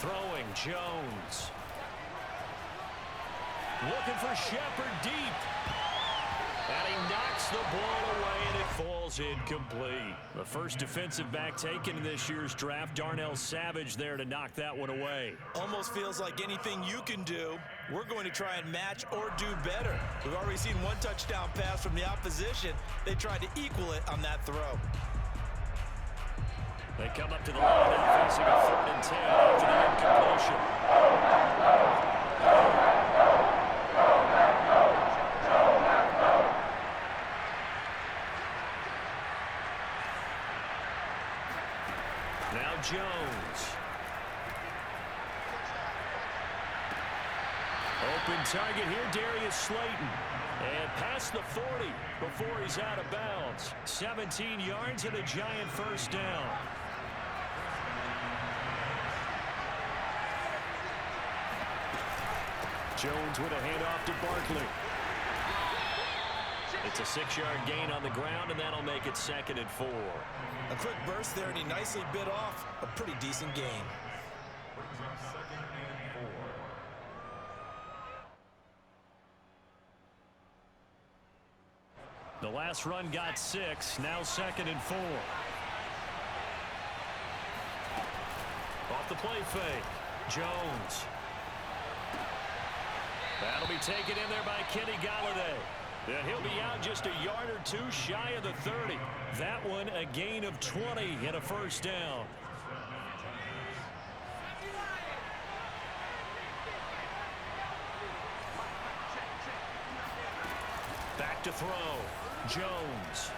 Throwing, Jones. Looking for Shepard deep. And he knocks the ball away, and it falls incomplete. The first defensive back taken in this year's draft, Darnell Savage there to knock that one away. Almost feels like anything you can do, we're going to try and match or do better. We've already seen one touchdown pass from the opposition. They tried to equal it on that throw. They come up to the line now facing a 3rd and 10 after the incompletion. Now Jones. Open target here, Darius Slayton. And past the 40 before he's out of bounds. 17 yards and a giant first down. Jones with a handoff to Barkley. It's a 6-yard gain on the ground, and that'll make it 2nd and 4. A quick burst there, and he nicely bit off a pretty decent gain. The last run got 6, now 2nd and 4. Off the play fake, Jones. That'll be taken in there by Kenny Golladay. And he'll be out just a yard or 2 shy of the 30. That one a gain of 20 and a first down. Back to throw. Jones.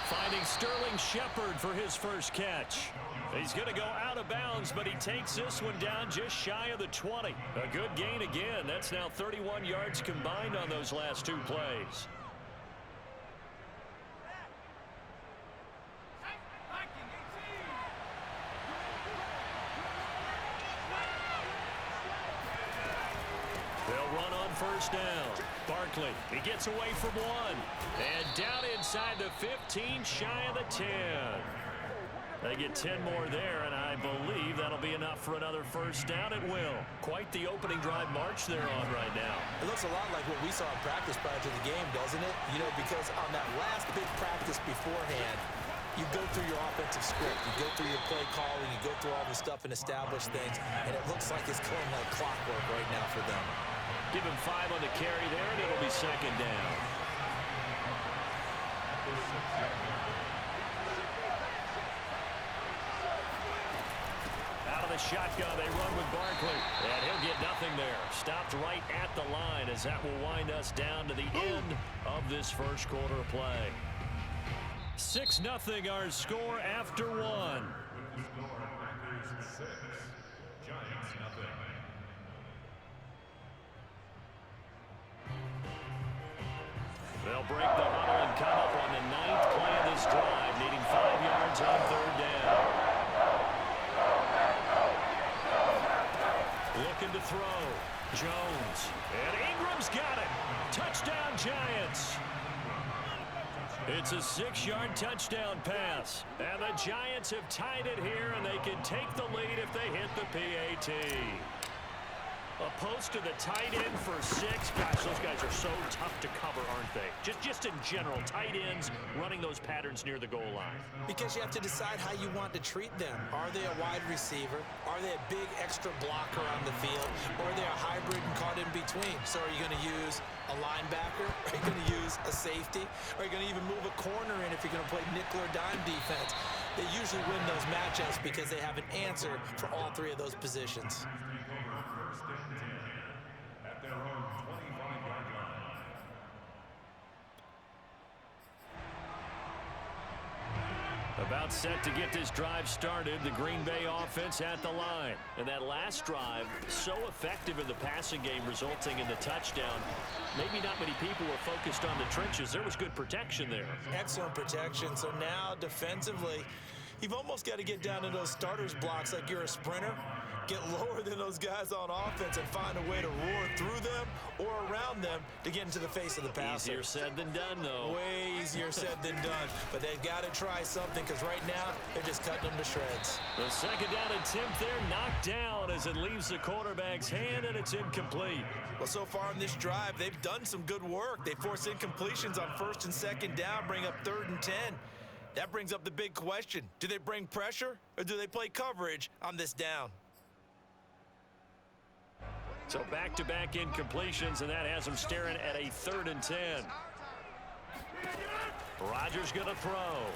Finding Sterling Shepard for his first catch. He's going to go out of bounds, but he takes this one down just shy of the 20. A good gain again. That's now 31 yards combined on those last 2 plays. They'll run on first down. Barkley, he gets away from 1. And down inside the 15, shy of the 10. They get 10 more there, and I believe that'll be enough for another first down. It will. Quite the opening drive march they're on right now. It looks a lot like what we saw in practice prior to the game, doesn't it? You know, because on that last big practice beforehand, you go through your offensive script. You go through your play calling. You go through all the stuff and establish things, and it looks like it's going like clockwork right now for them. Give him 5 on the carry there, and it'll be 2nd down. Out of the shotgun, they run with Barkley. And he'll get nothing there. Stopped right at the line as that will wind us down to the end of this first quarter of play. 6-0 our score after 1. They'll break the huddle and come up on the 9th play of this drive, needing 5 yards on 3rd down. Looking to throw. Jones. And Ingram's got it. Touchdown, Giants. It's a 6-yard touchdown pass. And the Giants have tied it here, and they can take the lead if they hit the PAT. A post to the tight end for 6. Gosh, those guys are so tough to cover, aren't they? Just in general, tight ends running those patterns near the goal line. Because you have to decide how you want to treat them. Are they a wide receiver? Are they a big extra blocker on the field? Or are they a hybrid and caught in between? So are you going to use a linebacker? Are you going to use a safety? Are you going to even move a corner in if you're going to play nickel or dime defense? They usually win those matchups because they have an answer for all 3 of those positions. About set to get this drive started, the Green Bay offense at the line. And that last drive, so effective in the passing game, resulting in the touchdown. Maybe not many people were focused on the trenches. There was good protection there. Excellent protection. So now defensively, you've almost got to get down to those starters blocks like you're a sprinter. Get lower than those guys on offense and find a way to roar through them or around them to get into the face of the passer. Easier said than done, though. Way easier said than done. But they've got to try something because right now they're just cutting them to shreds. The second down attempt there knocked down as it leaves the quarterback's hand, and it's incomplete. Well, so far in this drive, they've done some good work. They force incompletions on first and second down, bring up 3rd and 10. That brings up the big question. Do they bring pressure or do they play coverage on this down? So back-to-back incompletions, and that has them staring at a 3rd and 10. Rodgers going to throw.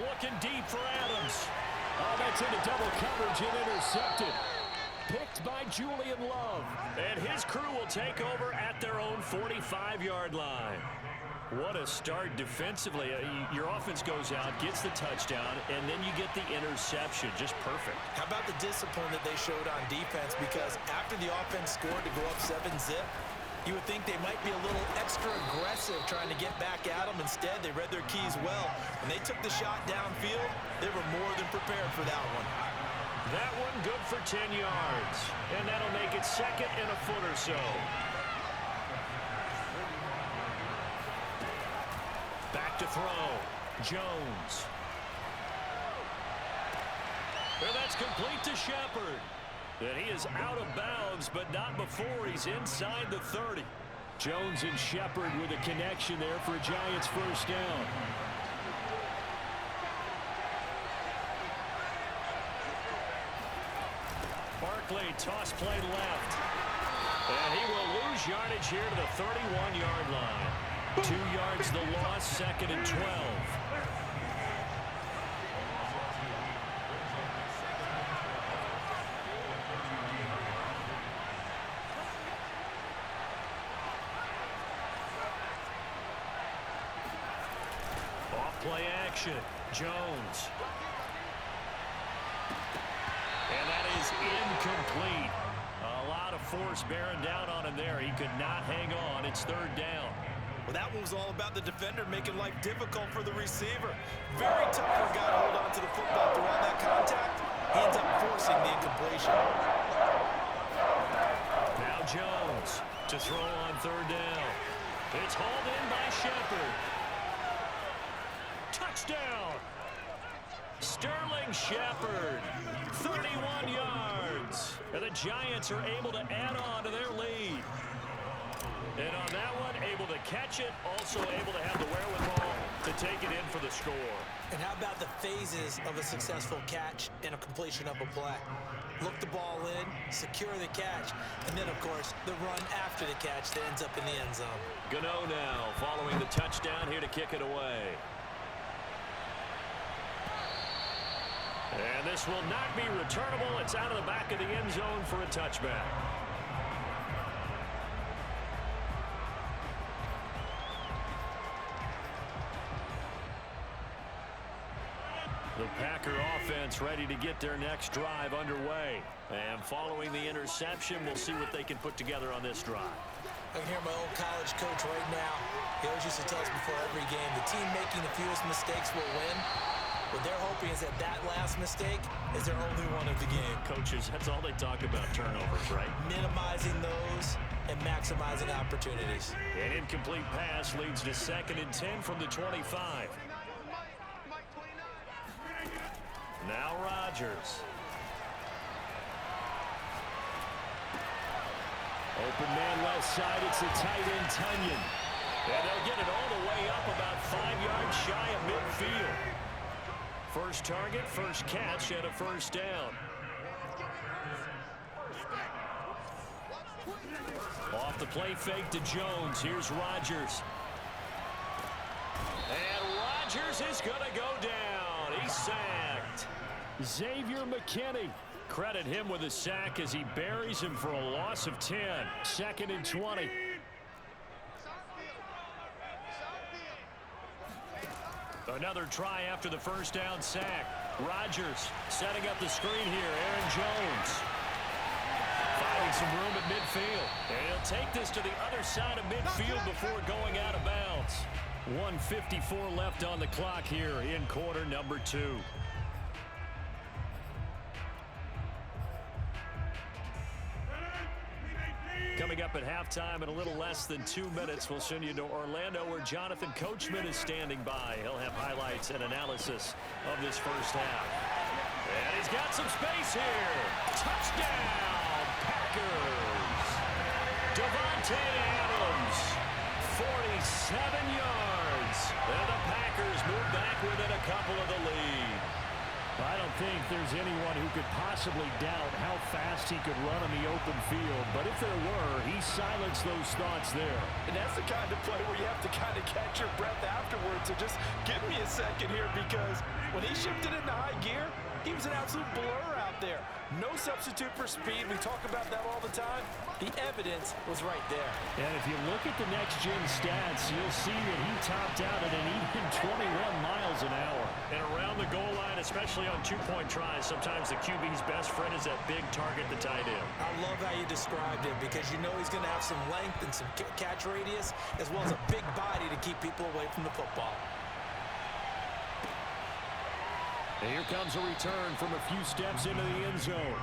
Looking deep for Adams. Oh, that's into double coverage and intercepted. Picked by Julian Love. And his crew will take over at their own 45-yard line. What a start defensively. Your offense goes out, gets the touchdown, and then you get the interception. Just perfect. How about the discipline that they showed on defense? Because after the offense scored to go up 7-zip, you would think they might be a little extra aggressive trying to get back at them. Instead, they read their keys well. When they took the shot downfield, they were more than prepared for that one. That one good for 10 yards. And that'll make it 2nd and a foot or so. Back to throw. Jones. And that's complete to Shepard. And he is out of bounds, but not before he's inside the 30. Jones and Shepard with a connection there for a Giants first down. Barkley, toss play left. And he will lose yardage here to the 31-yard line. 2 yards the loss, 2nd and 12. Off-play action, Jones. And that is incomplete. A lot of force bearing down on him there. He could not hang on. It's 3rd down. Well, that one was all about the defender making life difficult for the receiver. Very tough for a guy to hold on to the football through all that contact. He ends up forcing the incompletion. Now Jones to throw on 3rd down. It's hauled in by Shepard. Touchdown! Sterling Shepard, 31 yards. And the Giants are able to add on to their lead. And on that one, able to catch it, also able to have the wherewithal to take it in for the score. And how about the phases of a successful catch and a completion of a play? Look the ball in, secure the catch, and then, of course, the run after the catch that ends up in the end zone. Gano now following the touchdown here to kick it away. And this will not be returnable. It's out of the back of the end zone for a touchback. The Packer offense ready to get their next drive underway. And following the interception, we'll see what they can put together on this drive. I can hear my old college coach right now. He always used to tell us before every game, the team making the fewest mistakes will win. What they're hoping is that that last mistake is their only one of the game. Coaches, that's all they talk about, turnovers, right? Minimizing those and maximizing opportunities. An incomplete pass leads to 2nd and 10 from the 25. Now Rodgers. Open man left side. It's a tight end, Tunyon. And they'll get it all the way up about 5 yards shy of midfield. First target, first catch, and a first down. Off the play fake to Jones. Here's Rodgers. And Rodgers is going to go down. He's sacked. Xavier McKinney. Credit him with a sack as he buries him for a loss of 10. 2nd and 20. Another try after the first down sack. Rodgers setting up the screen here. Aaron Jones finding some room at midfield. And he'll take this to the other side of midfield before going out of bounds. 1:54 left on the clock here in quarter number 2. Coming up at halftime in a little less than 2 minutes, we'll send you to Orlando where Jonathan Coachman is standing by. He'll have highlights and analysis of this first half. And he's got some space here. Touchdown, Packers. Devontae Adams, 47 yards. And the Packers move back within a couple of the lead. I don't think there's anyone who could possibly doubt how fast he could run on the open field. But if there were, he silenced those thoughts there. And that's the kind of play where you have to kind of catch your breath afterwards. So just give me a second here, because when he shifted into high gear, he was an absolute blur out there. No substitute for speed. We talk about that all the time. The evidence was right there. And if you look at the next-gen stats, you'll see that he topped out at an even 21 miles an hour. And around the goal line, especially on two-point tries, sometimes the QB's best friend is that big target, the tight end. I love how you described him, because you know he's going to have some length and some catch radius, as well as a big body to keep people away from the football. And here comes a return from a few steps into the end zone.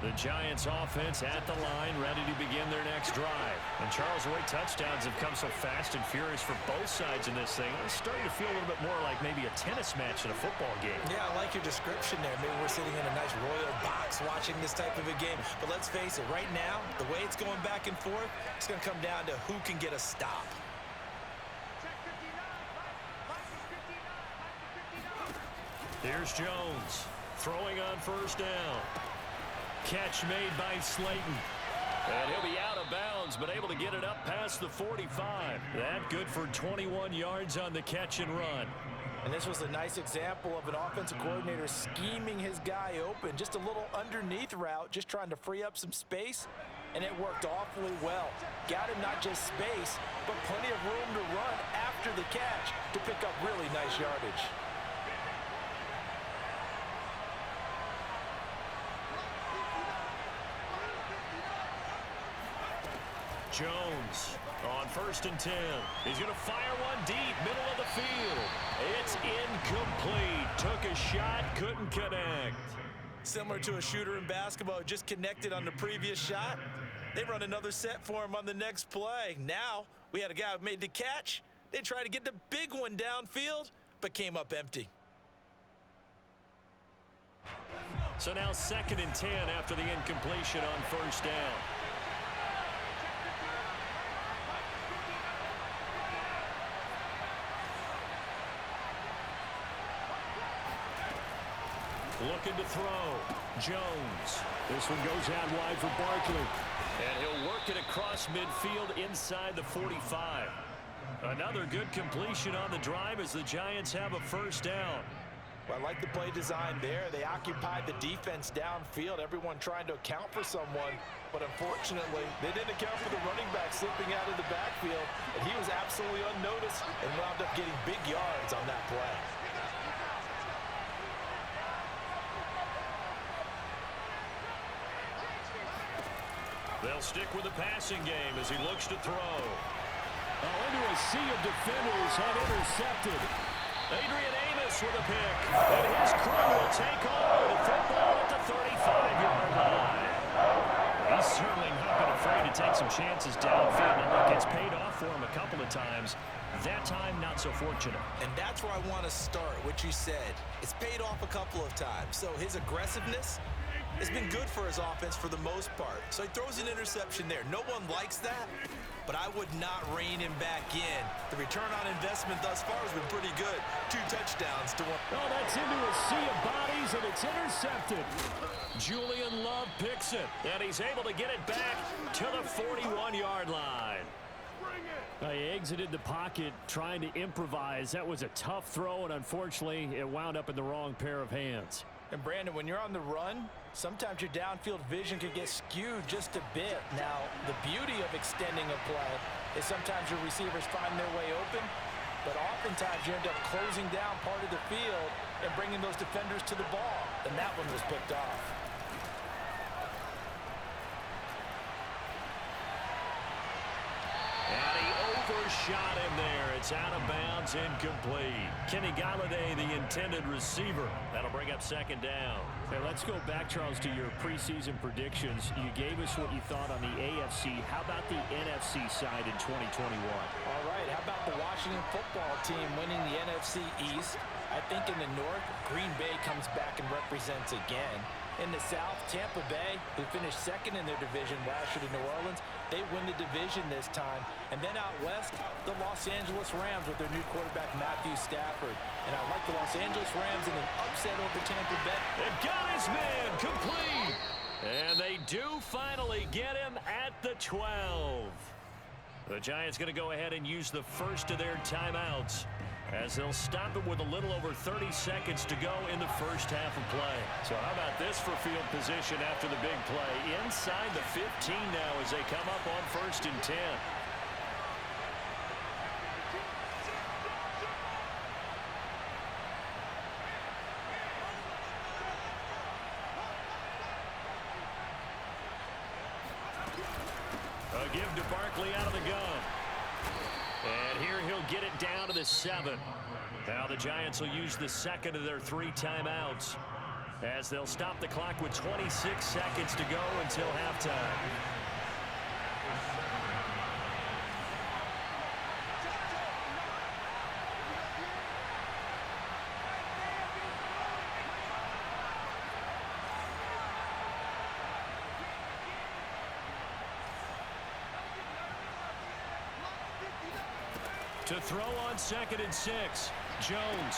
The Giants offense at the line, ready to begin their next drive. And Charles, the way touchdowns have come so fast and furious for both sides in this thing, it's starting to feel a little bit more like maybe a tennis match in a football game. Yeah, I like your description there. Maybe we're sitting in a nice royal box watching this type of a game. But let's face it, right now, the way it's going back and forth, it's going to come down to who can get a stop. Here's Jones throwing on first down. Catch made by Slayton. And he'll be out of bounds, but able to get it up past the 45. That good for 21 yards on the catch and run. And this was a nice example of an offensive coordinator scheming his guy open. Just a little underneath route, just trying to free up some space, and it worked awfully well. Got him not just space, but plenty of room to run after the catch to pick up really nice yardage. Jones on 1st and 10. He's going to fire one deep, middle of the field. It's incomplete. Took a shot, couldn't connect. Similar to a shooter in basketball who just connected on the previous shot. They run another set for him on the next play. Now, we had a guy who made the catch. They tried to get the big one downfield, but came up empty. So now 2nd and 10 after the incompletion on 1st down. Looking to throw. Jones. This one goes out wide for Barkley. And he'll work it across midfield inside the 45. Another good completion on the drive as the Giants have a first down. Well, I like the play design there. They occupied the defense downfield, everyone trying to account for someone. But unfortunately, they didn't account for the running back slipping out of the backfield. And he was absolutely unnoticed and wound up getting big yards on that play. They'll stick with the passing game as he looks to throw. Oh, into a sea of defenders, and intercepted. Adrian Amos with a pick. And his crew will take over the football at the 35-yard line. He's certainly not been afraid to take some chances downfield. And look, it's paid off for him a couple of times. That time, not so fortunate. And that's where I want to start, what you said. It's paid off a couple of times. So his aggressiveness has been good for his offense for the most part. So he throws an interception there. No one likes that, but I would not rein him back in. The return on investment thus far has been pretty good. 2 touchdowns to 1. Oh, that's into a sea of bodies, and it's intercepted. Julian Love picks it, and he's able to get it back to the 41-yard line. He exited the pocket trying to improvise. That was a tough throw, and unfortunately, it wound up in the wrong pair of hands. And Brandon, when you're on the run, sometimes your downfield vision can get skewed just a bit. Now, the beauty of extending a play is sometimes your receivers find their way open, but oftentimes you end up closing down part of the field and bringing those defenders to the ball, and that one was picked off. And he First shot in there. It's out of bounds, incomplete. Kenny Galladay, the intended receiver. That'll bring up second down. Hey, let's go back, Charles, to your preseason predictions. You gave us what you thought on the AFC. How about the NFC side in 2021? All right, how about the Washington football team winning the NFC East? I think in the North, Green Bay comes back and represents again. In the South, Tampa Bay, who finished second in their division last year to New Orleans, they win the division this time. And then out west, the Los Angeles Rams with their new quarterback, Matthew Stafford. And I like the Los Angeles Rams in an upset over Tampa Bay. They've got his man complete. And they do finally get him at the 12. The Giants going to go ahead and use the first of their timeouts, as they'll stop it with a little over 30 seconds to go in the first half of play. So how about this for field position after the big play? Inside the 15 now as they come up on 1st and 10. A give to Barkley out of the gun. And here he'll get it down to the 7. Now the Giants will use the second of their 3 timeouts, as they'll stop the clock with 26 seconds to go until halftime. To throw on 2nd and 6. Jones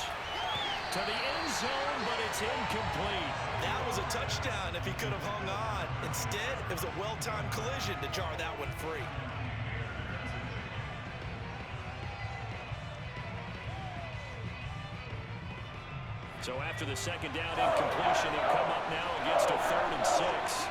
to the end zone, but it's incomplete. That was a touchdown if he could have hung on. Instead, it was a well-timed collision to jar that one free. So after the second down incompletion, they'll come up now against a 3rd and 6.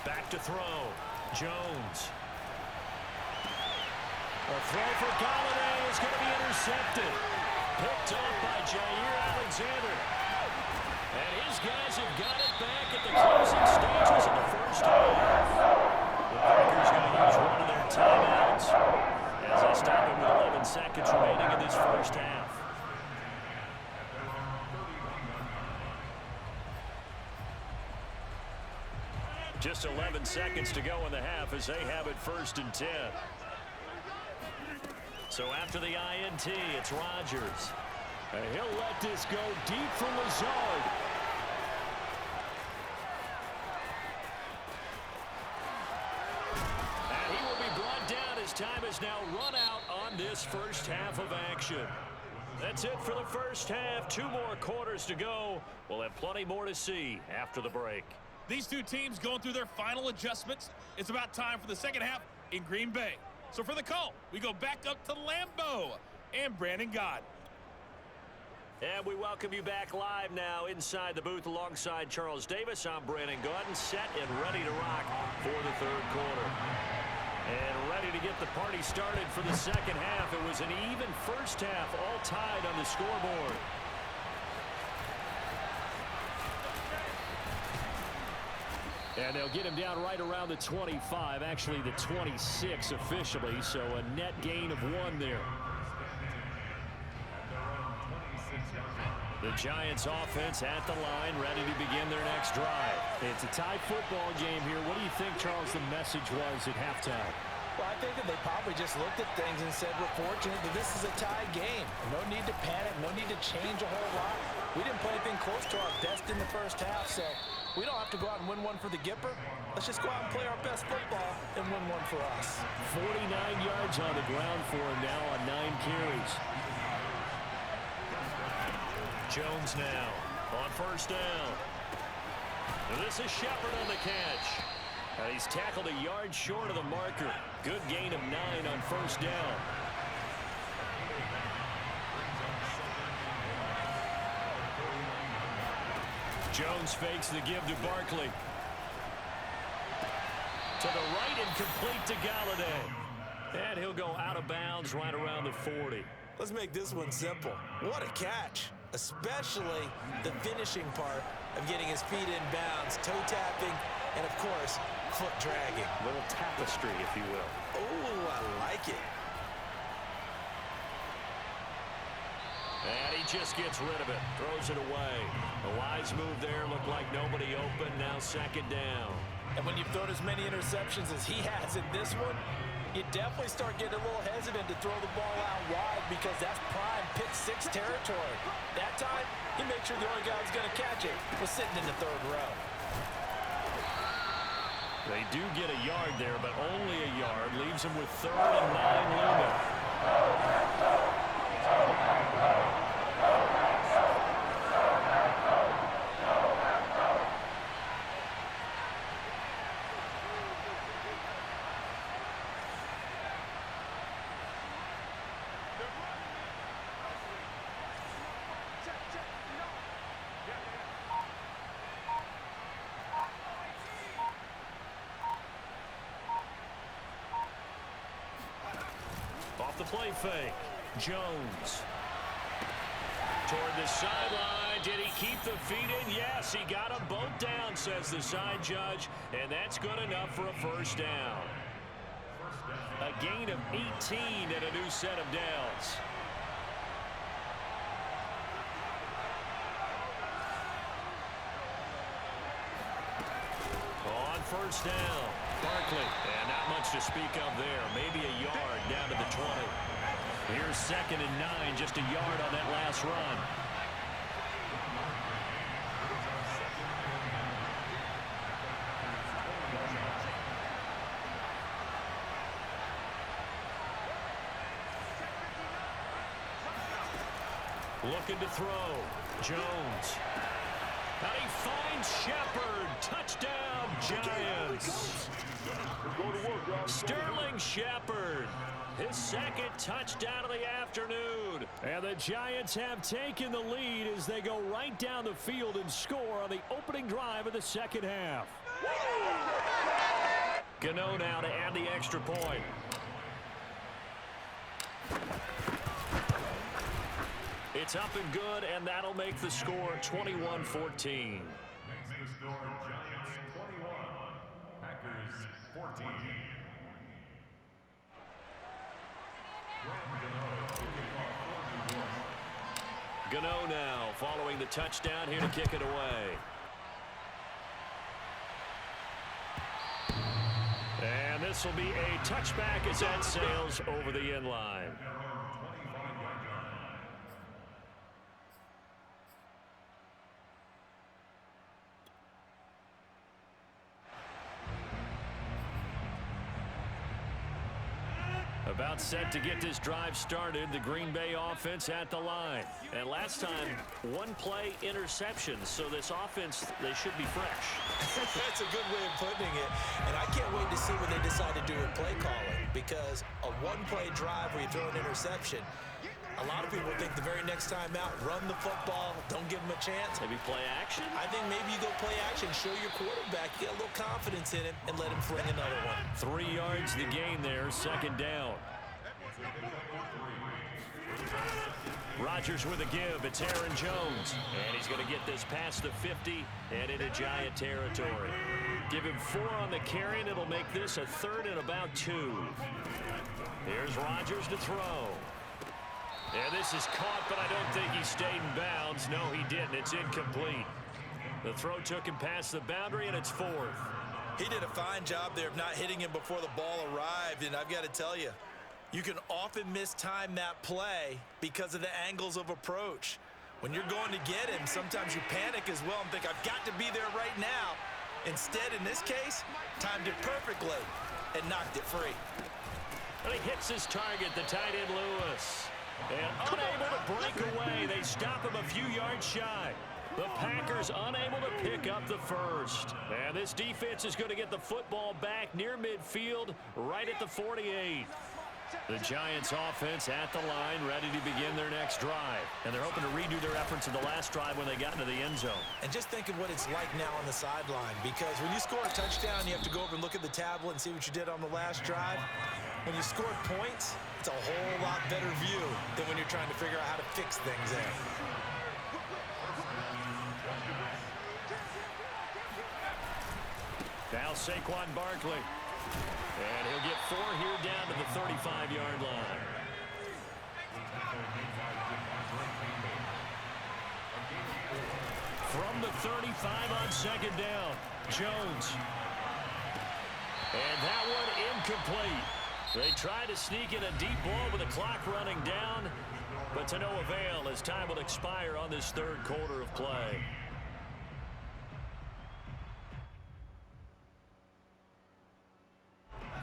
Back to throw. Jones. A throw for Galladay is going to be intercepted. Picked off by Jair Alexander. And his guys have got it back at the closing stages of the first half. The Packers going to use one of their timeouts as they stop it with 11 seconds remaining in this first half. Just 11 seconds to go in the half as they have it 1st and 10. So after the INT, it's Rodgers. And he'll let this go deep for Lazard. And he will be brought down as time is now run out on this first half of action. That's it for the first half. 2 more quarters to go. We'll have plenty more to see after the break. These two teams going through their final adjustments. It's about time for the second half in Green Bay. So for the call, we go back up to Lambeau and Brandon Gott. And we welcome you back live now inside the booth alongside Charles Davis. I'm Brandon Gott, set and ready to rock for the 3rd quarter. And ready to get the party started for the second half. It was an even first half, all tied on the scoreboard. And they'll get him down right around the 25, actually the 26 officially, so a net gain of 1 there. The Giants offense at the line, ready to begin their next drive. It's a tie football game here. What do you think, Charles, the message was at halftime? Well, I think that they probably just looked at things and said, we're fortunate that this is a tie game. No need to panic, no need to change a whole lot. We didn't play anything close to our best in the first half, so we don't have to go out and win one for the Gipper. Let's just go out and play our best football and win one for us. 49 yards on the ground for him now on 9 carries. Jones now on 1st down. And this is Shepard on the catch. And he's tackled a yard short of the marker. Good gain of 9 on 1st down. Jones fakes the give to Barkley. To the right and complete to Galladay. And he'll go out of bounds right around the 40. Let's make this one simple. What a catch, especially the finishing part of getting his feet in bounds, toe tapping, and of course, foot dragging. A little tapestry, if you will. Oh, I like it. And he just gets rid of it, throws it away. A wise move there, looked like nobody open, now second down. And when you've thrown as many interceptions as he has in this one, you definitely start getting a little hesitant to throw the ball out wide because that's prime pick six territory. That time, he made sure the only guy who was going to catch it was sitting in the third row. They do get a yard there, but only a yard. Leaves them with 3rd and 9 looming. Off the play fake. Jones. Toward the sideline. Did he keep the feet in? Yes, he got them both down, says the side judge. And that's good enough for a first down. A gain of 18 and a new set of downs. On first down. Barkley, and not much to speak of there. Maybe a yard down to the 20. Here's 2nd and 9, just a yard on that last run. Looking to throw. Jones. And he finds Shepard. Touchdown, Giants. Sterling Shepard. His 2nd touchdown of the afternoon. And the Giants have taken the lead as they go right down the field and score on the opening drive of the second half. Gano now to add the extra point. It's up and good, and that'll make the score 21-14. Gano now following the touchdown here to kick it away. And this will be a touchback as that sails over the end line. About set to get this drive started. The Green Bay offense at the line. And last time, one play interceptions. So this offense, they should be fresh. That's a good way of putting it. And I can't wait to see what they decide to do with play calling. Because a one-play drive where you throw an interception, a lot of people think the very next time out, run the football, don't give them a chance. Maybe play action? I think maybe you go play action, show your quarterback, get a little confidence in him, and let him fling another one. 3 yards to gain there, second down. Rodgers with a give. It's Aaron Jones. And he's going to get this past the 50 and into Giant territory. Give him 4 on the carry, and it'll make this a 3rd and about 2. Here's Rodgers to throw. And this is caught, but I don't think he stayed in bounds. No, he didn't. It's incomplete. The throw took him past the boundary, and it's 4th. He did a fine job there of not hitting him before the ball arrived, and I've got to tell you, you can often mistime that play because of the angles of approach. When you're going to get him, sometimes you panic as well and think, I've got to be there right now. Instead, in this case, timed it perfectly and knocked it free. But he hits his target, the tight end Lewis. And unable to break away. They stop him a few yards shy. The Packers unable to pick up the first. And this defense is going to get the football back near midfield, right at the 48. The Giants offense at the line, ready to begin their next drive. And they're hoping to redo their efforts in the last drive when they got into the end zone. And just think of what it's like now on the sideline, because when you score a touchdown, you have to go over and look at the tablet and see what you did on the last drive. When you score points, it's a whole lot better view than when you're trying to figure out how to fix things there. Now Saquon Barkley. And he'll get 4 here down to the 35-yard line. From the 35 on second down, Jones. And that one incomplete. They try to sneak in a deep ball with the clock running down, but to no avail as time will expire on this third quarter of play.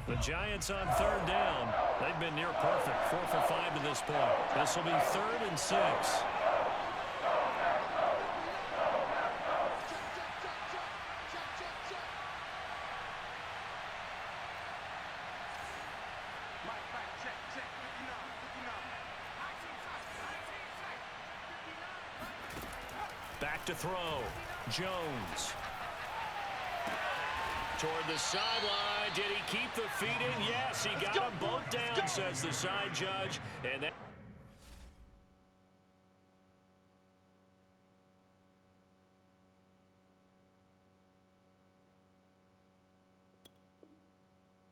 The Giants on third down. They've been near perfect. 4 for 5 to this point. This will be 3rd and 6. Back to throw. Jones. Toward the sideline. Did he keep the feet in? Yes, he got them both down, says the side judge. And that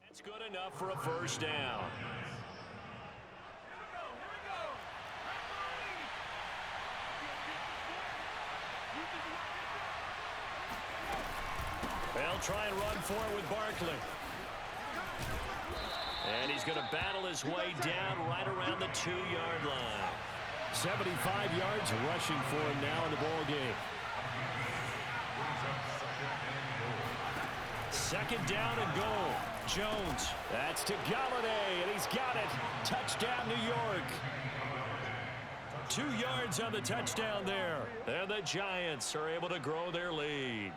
that's good enough for a first down. They'll try and run for it with Barkley. And he's going to battle his way down right around the 2-yard line. 75 yards rushing for him now in the ball game. Second down and goal. Jones. That's to Galladay, and he's got it. Touchdown, New York. 2 yards on the touchdown there. And the Giants are able to grow their lead.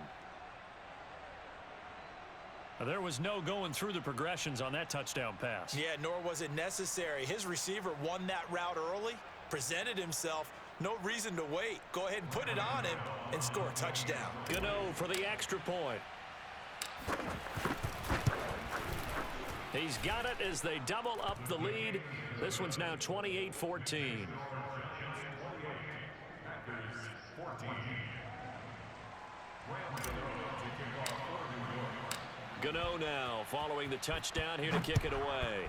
There was no going through the progressions on that touchdown pass. Yeah, nor was it necessary. His receiver won that route early, presented himself. No reason to wait. Go ahead and put it on him and score a touchdown. Gano for the extra point. He's got it as they double up the lead. This one's now 28-14. Gano now following the touchdown here to kick it away.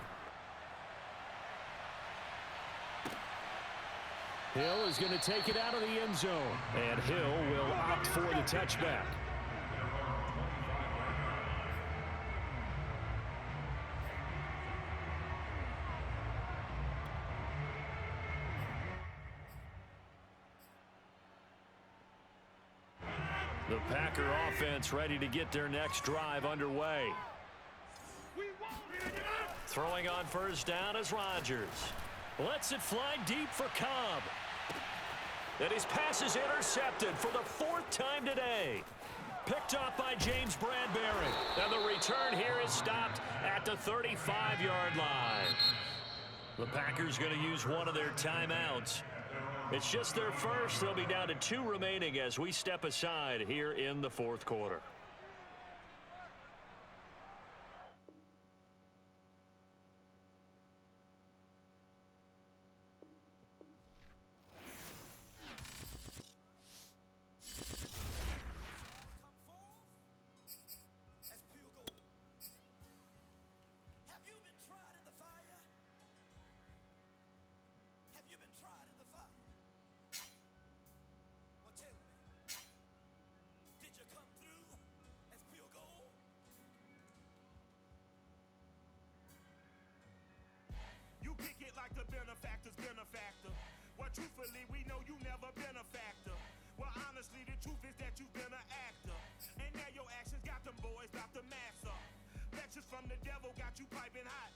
Hill is going to take it out of the end zone. And Hill will opt for the touchback. The Packer offense ready to get their next drive underway. Throwing on first down is Rodgers. Lets it fly deep for Cobb. And his pass is intercepted for the 4th time today. Picked up by James Bradbury. And the return here is stopped at the 35-yard line. The Packers going to use one of their timeouts. It's just their first. They'll be down to 2 remaining as we step aside here in the 4th quarter. like the benefactor's benefactor. Well, truthfully, we know you never been a factor. Well, honestly, the truth is that you've been an actor. And now your actions got them boys about to mass up. Lectures from the devil got you piping hot.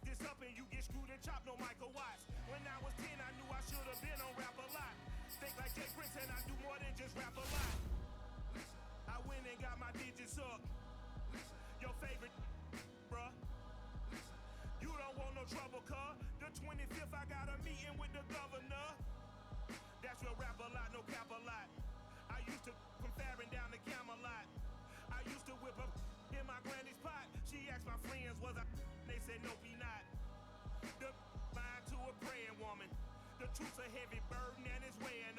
This up and you get screwed and chopped, no Michael Watts. When I was 10, I knew I should have been on rap a lot. Think like Jay Prince and I do more than just rap a lot. I went and got my digits up. Your favorite, bruh. You don't want no trouble, cuz I got a meeting with the governor. That's real rap a lot, no cap a lot. I used to from Farron down to Camelot. I used to whip up in my granny's pot. She asked my friends, was I? They said, nope, he not. The line to a praying woman. The truth's a heavy burden and it's weighing